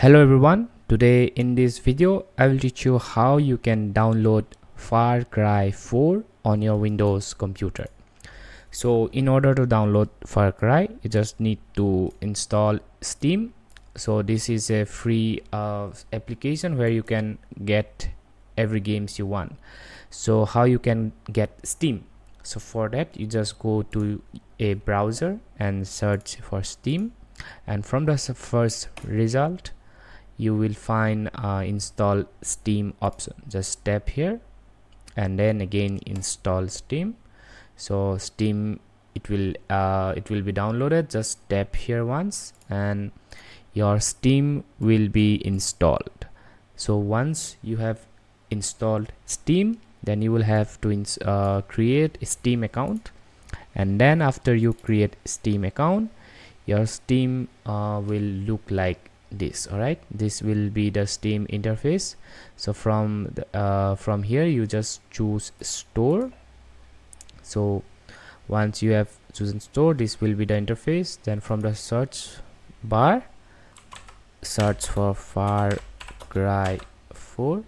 Hello everyone, today in this video I will teach you how you can download Far Cry 4 on your Windows computer. So in order to download Far Cry, you just need to install Steam. So this is a free application where you can get every games you want. So how you can get Steam? So for that you just go to a browser and search for Steam, and from the first result you will find install Steam option. Just tap here and then again install Steam. So Steam, it will be downloaded. Just tap here once and your Steam will be installed. So once you have installed Steam, then you will have to create a Steam account, and then after you create Steam account, your Steam will look like this. All right, this will be the Steam interface. So from here you just choose store. So once you have chosen store, this will be the interface. Then from the search bar, search for Far Cry 4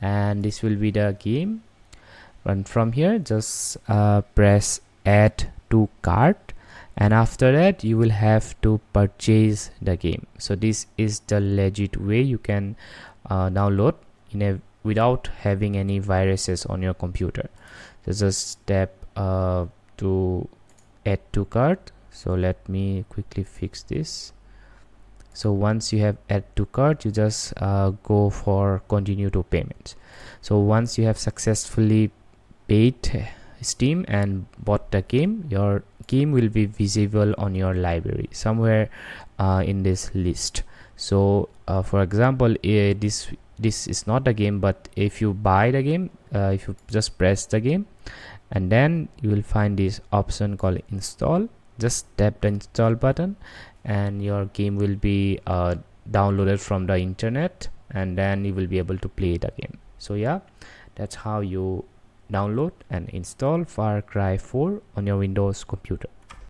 and this will be the game. And from here just press add to cart, and after that you will have to purchase the game. So this is the legit way you can download without having any viruses on your computer. So just tap to add to cart. So let me quickly fix this. So once you have add to cart, you just go for continue to payments. So once you have successfully paid Steam and bought the game, your game will be visible on your library somewhere in this list. So for example, this is not a game, but if you buy the game, if you just press the game and then you will find this option called install. Just tap the install button and your game will be downloaded from the internet, and then you will be able to play the game. So yeah, that's how you download and install Far Cry 4 on your Windows computer.